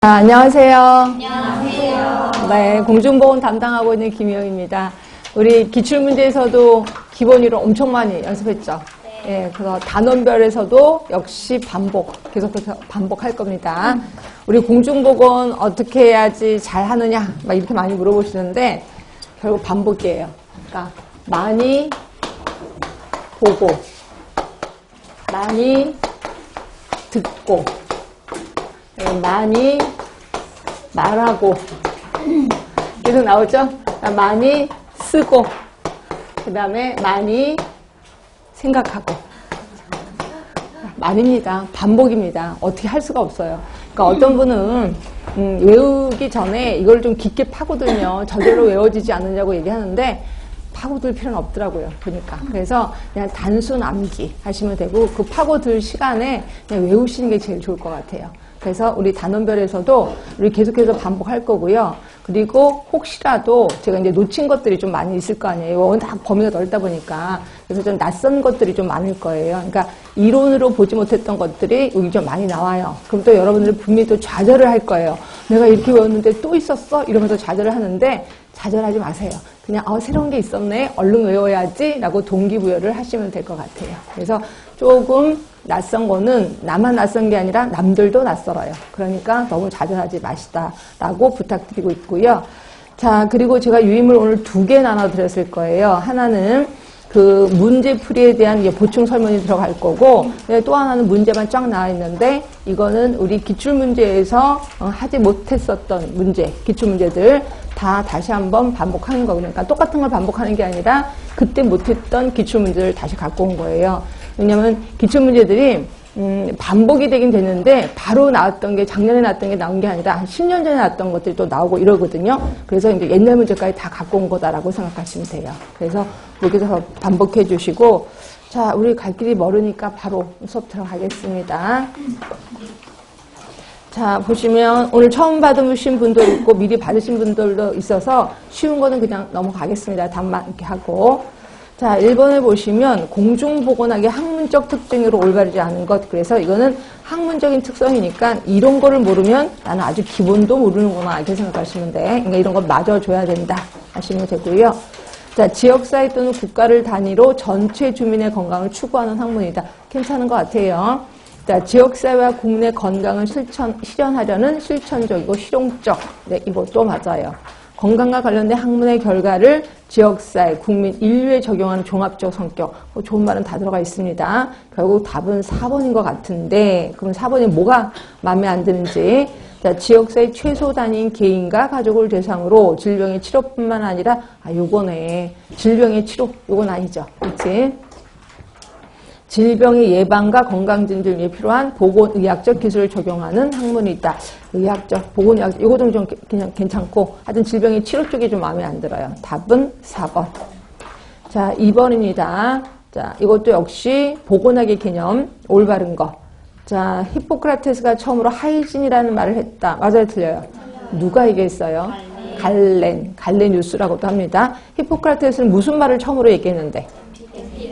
자, 안녕하세요. 안녕하세요. 네, 공중보건 담당하고 있는 김희영입니다. 우리 기출문제에서도 기본 이론 엄청 많이 연습했죠? 네. 예, 그래서 단원별에서도 역시 계속해서 반복할 겁니다. 우리 공중보건 어떻게 해야지 잘하느냐, 막 이렇게 많이 물어보시는데, 결국 반복이에요. 그러니까, 많이 보고, 많이 듣고, 많이 말하고 계속 나오죠? 많이 쓰고 그 다음에 많이 생각하고 말입니다. 반복입니다. 어떻게 할 수가 없어요. 그러니까 어떤 분은 외우기 전에 이걸 좀 깊게 파고들면 저절로 외워지지 않느냐고 얘기하는데 파고들 필요는 없더라고요. 그래서 그냥 단순 암기 하시면 되고 그 파고들 시간에 그냥 외우시는 게 제일 좋을 것 같아요. 그래서 우리 단원별에서도 우리 계속해서 반복할 거고요. 그리고 혹시라도 제가 이제 놓친 것들이 좀 많이 있을 거 아니에요. 워낙 범위가 넓다 보니까. 그래서 좀 낯선 것들이 좀 많을 거예요. 그러니까 이론으로 보지 못했던 것들이 여기 좀 많이 나와요. 그럼 또 여러분들 분명히 또 좌절을 할 거예요. 내가 이렇게 외웠는데 또 있었어? 이러면서 좌절을 하는데 좌절하지 마세요. 그냥 새로운 게 있었네. 얼른 외워야지 라고 동기부여를 하시면 될 것 같아요. 그래서 조금 낯선 거는 나만 낯선 게 아니라 남들도 낯설어요. 그러니까 너무 좌절하지 마시다라고 부탁드리고 있고요. 자, 그리고 제가 유인물 오늘 2개 나눠 드렸을 거예요. 하나는 그 문제풀이에 대한 보충 설문이 들어갈 거고, 또 하나는 문제만 쫙 나와 있는데, 이거는 우리 기출문제에서 하지 못했었던 문제, 기출문제들 다 다시 한번 반복하는 거거든요. 그러니까 똑같은 걸 반복하는 게 아니라 그때 못했던 기출문제를 다시 갖고 온 거예요. 왜냐면 기출문제들이 반복이 되긴 되는데 바로 나왔던 게 작년에 나왔던 게 나온 게 아니라 한 10년 전에 나왔던 것들이 또 나오고 이러거든요. 그래서 이제 옛날 문제까지 다 갖고 온 거다라고 생각하시면 돼요. 그래서 여기서 반복해 주시고, 자, 우리 갈 길이 멀으니까 바로 수업 들어가겠습니다. 자, 보시면 오늘 처음 받으신 분도 있고 미리 받으신 분들도 있어서 쉬운 거는 그냥 넘어가겠습니다. 답만 이렇게 하고. 자, 1번을 보시면 공중보건학의 학문적 특징으로 올바르지 않은 것. 그래서 이거는 학문적인 특성이니까 이런 거를 모르면 나는 아주 기본도 모르는구나 이렇게 생각하시면 돼. 그러니까 이런 거 맞아줘야 된다 하시면 되고요. 자, 지역사회 또는 국가를 단위로 전체 주민의 건강을 추구하는 학문이다. 괜찮은 것 같아요. 자, 지역사회와 국내 건강을 실현하려는 실천적이고 실용적. 네, 이것도 맞아요. 건강과 관련된 학문의 결과를 지역사회, 국민, 인류에 적용하는 종합적 성격. 좋은 말은 다 들어가 있습니다. 결국 답은 4번인 것 같은데, 그럼 4번이 뭐가 마음에 안 드는지. 자, 지역사회 최소 단위인 개인과 가족을 대상으로 질병의 치료뿐만 아니라, 요거네. 질병의 치료, 요건 아니죠. 그렇지? 질병의 예방과 건강진전에 필요한 보건의학적 기술을 적용하는 학문이 있다. 의학적, 보건의학적, 이것도 좀 그냥 괜찮고, 하여튼 질병의 치료 쪽이 좀 마음에 안 들어요. 답은 4번. 자, 2번입니다. 자, 이것도 역시 보건학의 개념, 올바른 거. 자, 히포크라테스가 처음으로 하이진이라는 말을 했다. 맞아요, 틀려요? 누가 얘기했어요? 갈레뉴스라고도 합니다. 히포크라테스는 무슨 말을 처음으로 얘기했는데?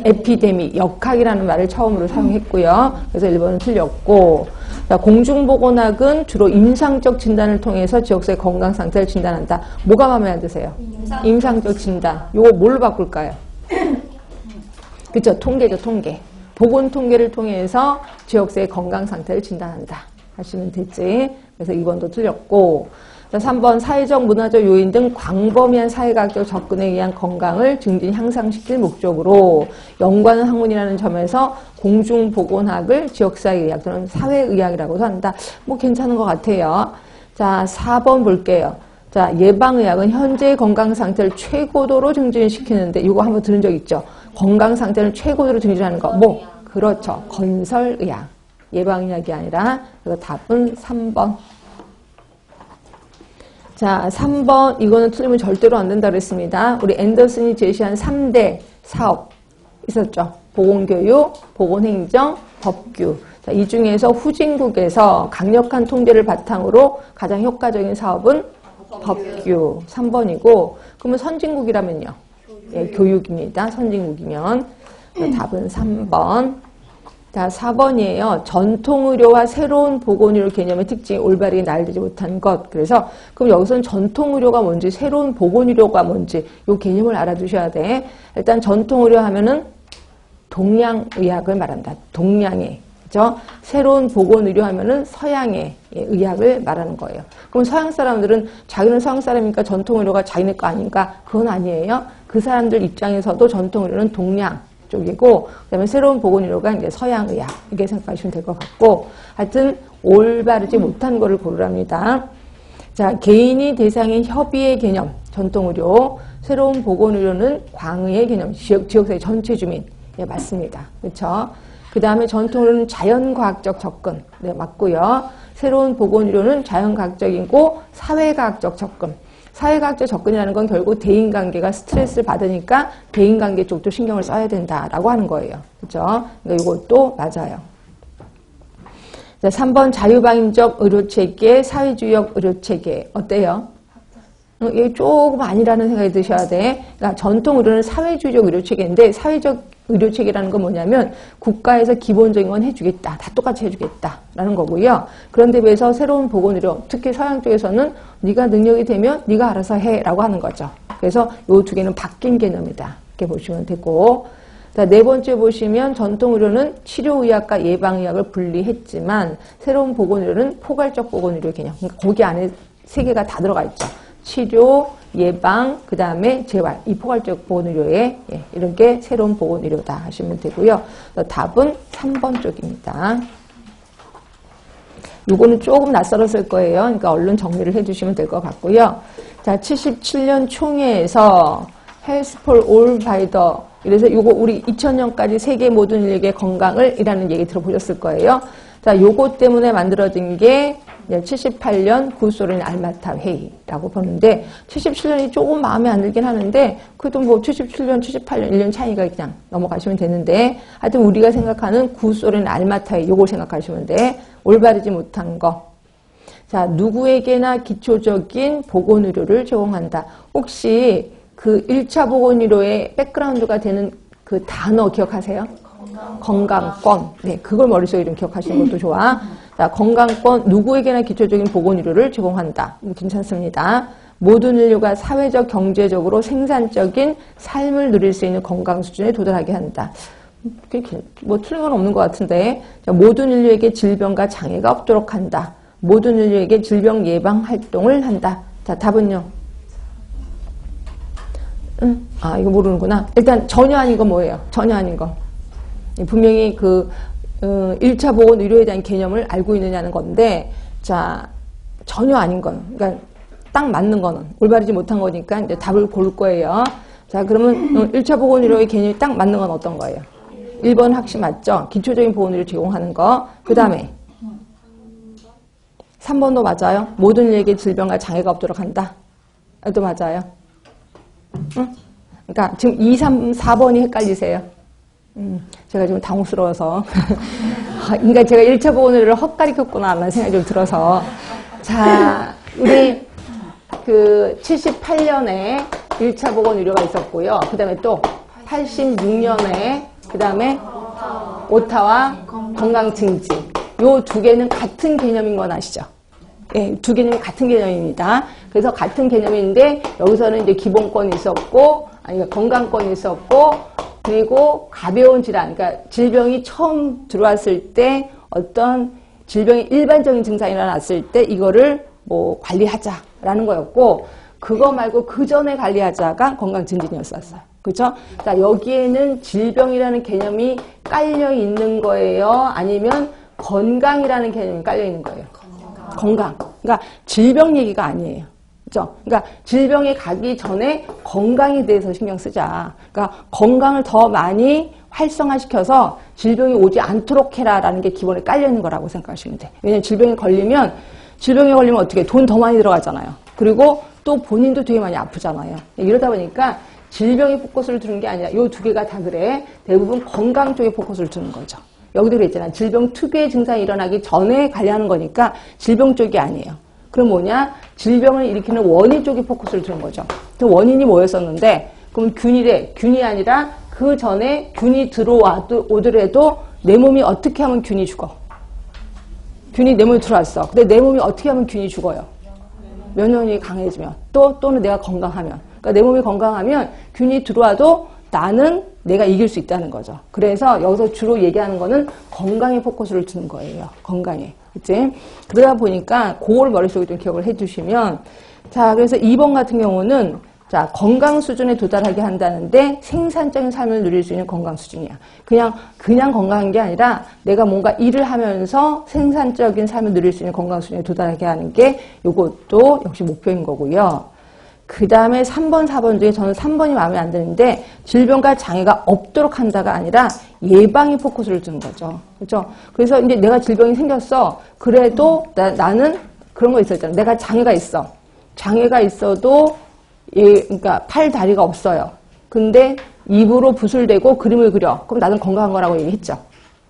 에피데미, 역학이라는 말을 처음으로 사용했고요. 그래서 1번은 틀렸고, 자, 공중보건학은 주로 임상적 진단을 통해서 지역사회 건강 상태를 진단한다. 뭐가 마음에 안 드세요? 임상적 진단. 요거 뭘로 바꿀까요? 그쵸, 통계죠, 통계. 보건 통계를 통해서 지역사회 건강 상태를 진단한다 하시면 되지. 그래서 2번도 틀렸고, 자, 3번 사회적, 문화적 요인 등 광범위한 사회과학적 접근에 의한 건강을 증진, 향상시킬 목적으로 연구하는 학문이라는 점에서 공중보건학을 지역사회의학 또는 사회의학이라고도 한다. 뭐 괜찮은 것 같아요. 자, 4번 볼게요. 자, 예방의학은 현재의 건강 상태를 최고도로 증진시키는데, 이거 한번 들은 적 있죠? 건강 상태를 최고도로 증진하는 거. 뭐? 그렇죠. 건설의학. 예방의학이 아니라. 그래서 답은 3번. 자, 3번, 이거는 틀리면 절대로 안 된다 그랬습니다. 우리 앤더슨이 제시한 3대 사업 있었죠. 보건교육, 보건행정, 법규. 자, 이 중에서 후진국에서 강력한 통계를 바탕으로 가장 효과적인 사업은 법규. 3번이고, 그러면 선진국이라면요? 예, 교육입니다. 선진국이면. 답은 3번. 자, 4번이에요. 전통의료와 새로운 보건의료 개념의 특징이 올바르게 나열되지 못한 것. 그래서 그럼 여기서는 전통의료가 뭔지 새로운 보건의료가 뭔지 이 개념을 알아두셔야 돼. 일단 전통의료 하면은 동양의학을 말한다. 동양의. 그죠? 새로운 보건의료 하면은 서양의 의학을 말하는 거예요. 그럼 서양 사람들은 자기는 서양 사람이니까 전통의료가 자기네 거 아닌가? 그건 아니에요. 그 사람들 입장에서도 전통의료는 동양 쪽이고, 그 다음에 새로운 보건의료가 이제 서양의학. 이렇게 생각하시면 될 것 같고, 하여튼 올바르지 못한 거를 고르랍니다. 자, 개인이 대상인 협의의 개념, 전통의료, 새로운 보건의료는 광의의 개념, 지역사회 전체 주민. 예, 맞습니다. 그렇죠? 그 다음에 전통의료는 자연과학적 접근. 네, 맞고요. 새로운 보건의료는 자연과학적이고 사회과학적 접근. 사회과학적 접근이라는 건 결국 대인관계가 스트레스를 받으니까 대인관계 쪽도 신경을 써야 된다라고 하는 거예요. 그렇죠? 그러니까 이것도 맞아요. 자, 3번 자유방임적 의료체계, 사회주의적 의료체계. 어때요? 이게 조금 아니라는 생각이 드셔야 돼. 그러니까 전통의료는 사회주의적 의료체계인데 사회적 의료체계라는 건 뭐냐면 국가에서 기본적인 건 해주겠다. 다 똑같이 해주겠다라는 거고요. 그런데 비해서 새로운 보건의료, 특히 서양 쪽에서는 네가 능력이 되면 네가 알아서 해라고 하는 거죠. 그래서 이 두 개는 바뀐 개념이다. 이렇게 보시면 되고, 자, 네 번째 보시면 전통의료는 치료의학과 예방의학을 분리했지만 새로운 보건의료는 포괄적 보건의료 개념. 그러니까 거기 안에 세 개가 다 들어가 있죠. 치료, 예방, 그 다음에 재활, 이 포괄적 보건의료에 이런 게 새로운 보건의료다 하시면 되고요. 답은 3번 쪽입니다. 요거는 조금 낯설었을 거예요. 그러니까 얼른 정리를 해주시면 될 것 같고요. 자, 77년 총회에서 Health for All by the, 그래서 요거 우리 2000년까지 세계 모든 인류의 건강을 이라는 얘기 들어보셨을 거예요. 자, 요거 때문에 만들어진 게 78년 구소련 알마타 회의라고 보는데 77년이 조금 마음에 안 들긴 하는데 그래도 뭐 77년, 78년 1년 차이가 그냥 넘어가시면 되는데 하여튼 우리가 생각하는 구소련 알마타 회의 요걸 생각하시면 돼. 올바르지 못한 거. 자, 누구에게나 기초적인 보건의료를 제공한다. 혹시 그 1차 보건의료의 백그라운드가 되는 그 단어 기억하세요? 건강권. 네, 그걸 머릿속에 좀 기억하시는 것도 좋아. 자, 건강권, 누구에게나 기초적인 보건의료를 제공한다. 괜찮습니다. 모든 인류가 사회적, 경제적으로 생산적인 삶을 누릴 수 있는 건강 수준에 도달하게 한다. 뭐 틀린 건 없는 것 같은데. 자, 모든 인류에게 질병과 장애가 없도록 한다. 모든 인류에게 질병 예방 활동을 한다. 자, 답은요? 아, 이거 모르는구나. 일단 전혀 아닌 거 뭐예요? 전혀 아닌 거. 분명히 그 1차 보건 의료에 대한 개념을 알고 있느냐는 건데, 자, 전혀 아닌 건, 그러니까 딱 맞는 거는 올바르지 못한 거니까 이제 답을 고를 거예요. 자, 그러면 1차 보건 의료의 개념이 딱 맞는 건 어떤 거예요? 1번 확실히 맞죠? 기초적인 보건 의료 제공하는 거. 그 다음에 3번도 맞아요. 모든 인류에게 질병과 장애가 없도록 한다. 또 맞아요. 응? 그러니까 지금 2, 3, 4번이 헷갈리세요. 제가 좀 당혹스러워서. 그러니까 제가 1차 보건의료를 헛가리켰구나 라는 생각이 좀 들어서. 자, 우리 그 78년에 1차 보건의료가 있었고요. 그 다음에 또 86년에 그 다음에 오타와 건강증진. 요 두 개는 같은 개념인 건 아시죠? 예, 두 개는 같은 개념입니다. 그래서 같은 개념인데 여기서는 이제 기본권이 있었고, 아니 건강권이 있었고, 그리고 가벼운 질환, 그러니까 질병이 처음 들어왔을 때 어떤 질병이 일반적인 증상이 일어났을 때 이거를 뭐 관리하자라는 거였고, 그거 말고 그 전에 관리하자가 건강증진이었어요. 그렇죠? 자, 여기에는 질병이라는 개념이 깔려 있는 거예요? 아니면 건강이라는 개념이 깔려 있는 거예요? 건강. 그러니까 질병 얘기가 아니에요. 그렇죠? 그러니까 질병에 가기 전에 건강에 대해서 신경 쓰자. 그러니까 건강을 더 많이 활성화시켜서 질병이 오지 않도록 해라라는 게 기본에 깔려 있는 거라고 생각하시면 돼. 왜냐면 질병에 걸리면 어떻게 돈 더 많이 들어가잖아요. 그리고 또 본인도 되게 많이 아프잖아요. 이러다 보니까 질병에 포커스를 두는 게 아니라 이 두 개가 다 그래. 대부분 건강 쪽에 포커스를 두는 거죠. 여기도 그랬잖아. 질병 특유의 증상이 일어나기 전에 관리하는 거니까 질병 쪽이 아니에요. 그럼 뭐냐? 질병을 일으키는 원인 쪽에 포커스를 두는 거죠. 그 원인이 뭐였었는데, 그럼 균이 아니라 그 전에 균이 들어오더라도 내 몸이 어떻게 하면 균이 죽어? 균이 내 몸에 들어왔어. 근데 내 몸이 어떻게 하면 균이 죽어요? 면역력이 강해지면. 또는 내가 건강하면. 그러니까 내 몸이 건강하면 균이 들어와도 나는 내가 이길 수 있다는 거죠. 그래서 여기서 주로 얘기하는 거는 건강에 포커스를 두는 거예요. 건강에. 그치? 그러다 보니까 그걸 머릿속에 좀 기억을 해주시면, 자, 그래서 2번 같은 경우는, 자, 건강 수준에 도달하게 한다는데 생산적인 삶을 누릴 수 있는 건강 수준이야. 그냥 건강한 게 아니라 내가 뭔가 일을 하면서 생산적인 삶을 누릴 수 있는 건강 수준에 도달하게 하는 게 이것도 역시 목표인 거고요. 그 다음에 3번, 4번 중에 저는 3번이 마음에 안 드는데 질병과 장애가 없도록 한다가 아니라 예방에 포커스를 두는 거죠. 그렇죠? 그래서 이제 내가 질병이 생겼어. 그래도 나는 그런 거 있었잖아. 내가 장애가 있어. 장애가 있어도 그러니까 팔, 다리가 없어요. 근데 입으로 붓을 대고 그림을 그려. 그럼 나는 건강한 거라고 얘기했죠.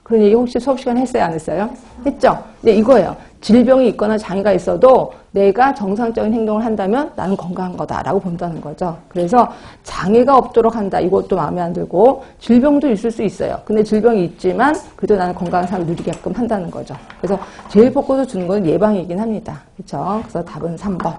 그런 얘기 혹시 수업 시간에 했어요? 안 했어요? 했죠? 근데 이거예요. 질병이 있거나 장애가 있어도 내가 정상적인 행동을 한다면 나는 건강한 거다라고 본다는 거죠. 그래서 장애가 없도록 한다. 이것도 마음에 안 들고 질병도 있을 수 있어요. 근데 질병이 있지만 그래도 나는 건강한 삶을 누리게끔 한다는 거죠. 그래서 제일 포커스 주는 건 예방이긴 합니다. 그렇죠? 그래서 답은 3번.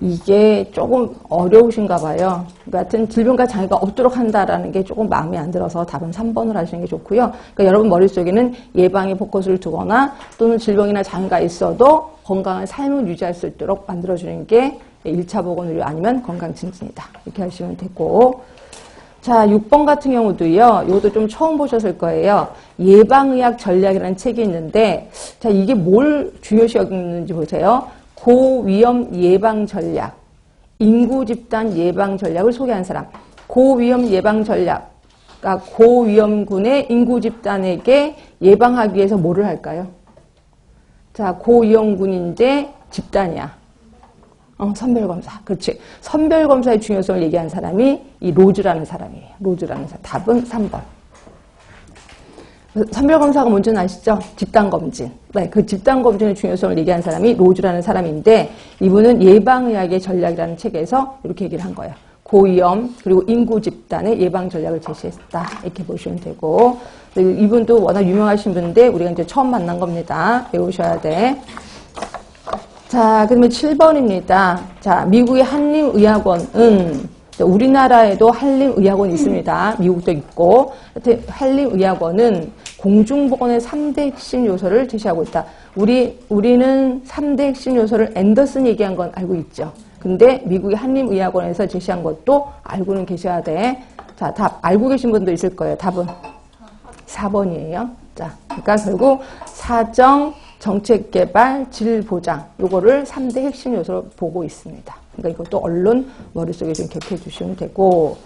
이게 조금 어려우신가 봐요. 하여튼 질병과 장애가 없도록 한다라는 게 조금 마음에 안 들어서 답은 3번을 하시는 게 좋고요. 그러니까 여러분 머릿속에는 예방에 포커스를 두거나 또는 질병이나 장애가 있어도 건강한 삶을 유지할 수 있도록 만들어주는 게 1차 보건의료 아니면 건강증진이다. 이렇게 하시면 되고. 자, 6번 같은 경우도요. 이것도 좀 처음 보셨을 거예요. 예방의학 전략이라는 책이 있는데, 자, 이게 뭘 중요시 여기는지 보세요. 고위험 예방 전략, 인구 집단 예방 전략을 소개한 사람. 고위험 예방 전략, 그러니까 고위험군의 인구 집단에게 예방하기 위해서 뭐를 할까요? 자, 고위험군인데 집단이야. 선별검사. 그렇지. 선별검사의 중요성을 얘기한 사람이 이 로즈라는 사람이에요. 로즈라는 사람. 답은 3번. 선별검사가 뭔지는 아시죠? 집단검진. 네, 그 집단검진의 중요성을 얘기한 사람이 로즈라는 사람인데 이분은 예방의학의 전략이라는 책에서 이렇게 얘기를 한 거예요. 고위험 그리고 인구 집단의 예방 전략을 제시했다. 이렇게 보시면 되고 이분도 워낙 유명하신 분인데 우리가 이제 처음 만난 겁니다. 외우셔야 돼. 자, 그러면 7번입니다. 자, 미국의 한림의학원은 우리나라에도 한림의학원이 있습니다. 미국도 있고. 한림의학원은 공중보건의 3대 핵심 요소를 제시하고 있다. 우리는 3대 핵심 요소를 앤더슨 얘기한 건 알고 있죠. 근데 미국의 한림의학원에서 제시한 것도 알고는 계셔야 돼. 자, 답 알고 계신 분도 있을 거예요. 답은 4번이에요. 자, 그러니까 결국 사정, 정책개발, 질보장 요거를 3대 핵심 요소로 보고 있습니다. 그러니까 이것도 언론 머릿속에 좀 기억해 주시면 되고.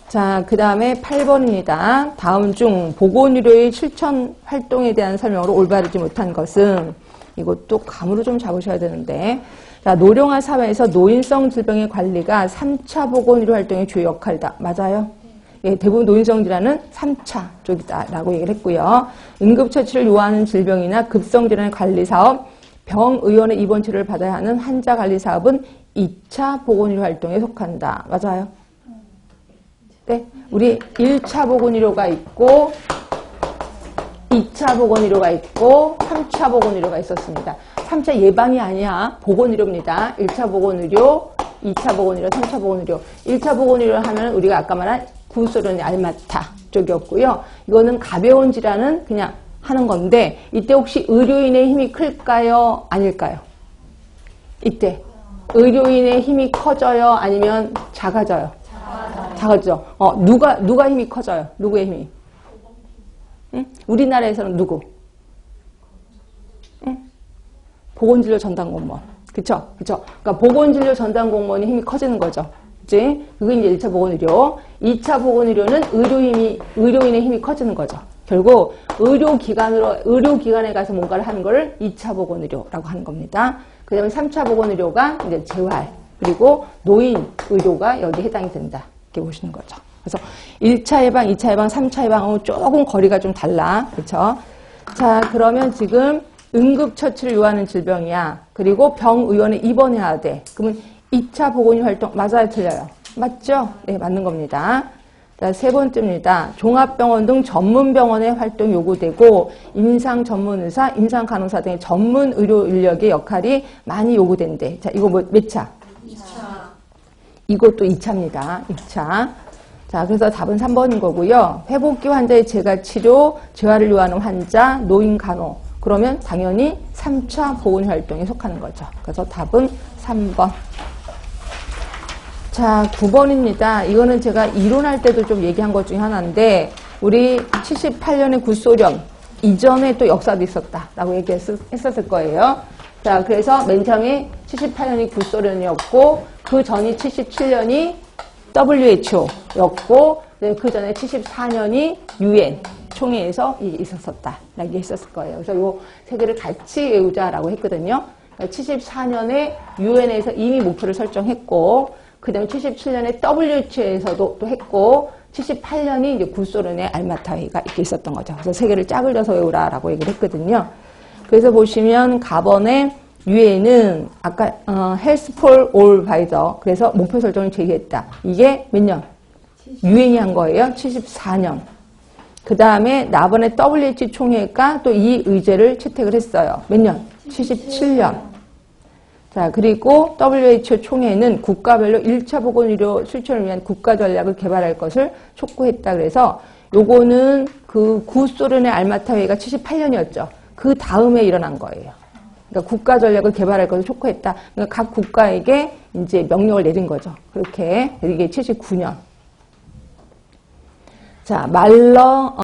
자, 그 다음에 8번입니다. 다음 중 보건의료의 실천 활동에 대한 설명으로 올바르지 못한 것은 이것도 감으로 좀 잡으셔야 되는데 자, 노령화 사회에서 노인성 질병의 관리가 3차 보건의료 활동의 주요 역할이다. 맞아요? 예, 대부분 노인성 질환은 3차 쪽이다라고 얘기를 했고요. 응급처치를 요하는 질병이나 급성질환의 관리사업, 병의원의 입원 치료를 받아야 하는 환자 관리 사업은 2차 보건의료 활동에 속한다. 맞아요? 네, 우리 1차 보건의료가 있고 2차 보건의료가 있고 3차 보건의료가 있었습니다. 3차 예방이 아니야. 보건의료입니다. 1차 보건의료, 2차 보건의료, 3차 보건의료. 1차 보건의료를 하면 우리가 아까 말한 구소련의 알마타 쪽이었고요. 이거는 가벼운 질환은 그냥 하는 건데 이때 혹시 의료인의 힘이 클까요? 아닐까요? 이때 의료인의 힘이 커져요? 아니면 작아져요? 작아져. 누가 힘이 커져요? 누구의 힘이? 응? 우리나라에서는 누구? 응? 보건진료 전담 공무원. 그쵸? 그러니까 보건진료 전담 공무원이 힘이 커지는 거죠. 그치? 그게 이제 1차 보건의료. 2차 보건의료는 의료인의 힘이 커지는 거죠. 결국 의료기관에 가서 뭔가를 하는 거를 2차 보건의료라고 하는 겁니다. 그 다음에 3차 보건의료가 이제 재활, 그리고 노인 의료가 여기에 해당이 된다. 이렇게 보시는 거죠. 그래서 1차 예방, 2차 예방, 3차 예방하고 조금 거리가 좀 달라. 그렇죠? 자, 그러면 지금 응급처치를 요하는 질병이야. 그리고 병의원에 입원해야 돼. 그러면 2차 보건의료 활동 맞아요? 틀려요? 맞죠? 네, 맞는 겁니다. 자, 세 번째입니다. 종합병원 등 전문병원의 활동 요구되고 임상 전문의사, 임상 간호사 등의 전문 의료 인력의 역할이 많이 요구된대. 자, 이거 몇 차? 2차. 이것도 2차입니다. 2차. 자, 그래서 답은 3번인 거고요. 회복기 환자의 재가 치료, 재활을 요하는 환자, 노인 간호. 그러면 당연히 3차 보건 활동에 속하는 거죠. 그래서 답은 3번. 자, 9번입니다. 이거는 제가 이론할 때도 좀 얘기한 것 중에 하나인데, 우리 78년에 구소련 이전에 또 역사도 있었다라고 얘기했었을 거예요. 자, 그래서 맨 처음에 78년이 구소련이었고, 그 전이 77년이 WHO였고, 그 전에 74년이 UN 총회에서 있었었다. 라고 했었을 거예요. 그래서 요 세 개를 같이 외우자라고 했거든요. 74년에 UN에서 이미 목표를 설정했고, 그 다음에 77년에 WHO에서도 또 했고, 78년이 이제 구소련의 알마타 회의가 이렇게 있었던 거죠. 그래서 세 개를 짝을 져서 외우라라고 얘기를 했거든요. 그래서 보시면 가번에 UN은 아까 Health for All 바이더 그래서 목표 설정을 제기했다. 이게 몇 년? UN이 한 거예요. 74년. 그 다음에 나번에 WHO 총회가 또 이 의제를 채택을 했어요. 몇 년? 77년. 자, 그리고 WHO 총회는 국가별로 1차 보건의료 실천을 위한 국가 전략을 개발할 것을 촉구했다. 그래서 요거는 그 구소련의 알마타 회의가 78년이었죠. 그 다음에 일어난 거예요. 그러니까 국가 전략을 개발할 것을 촉구했다. 그러니까 각 국가에게 이제 명령을 내린 거죠. 그렇게 이게 79년. 자, 말러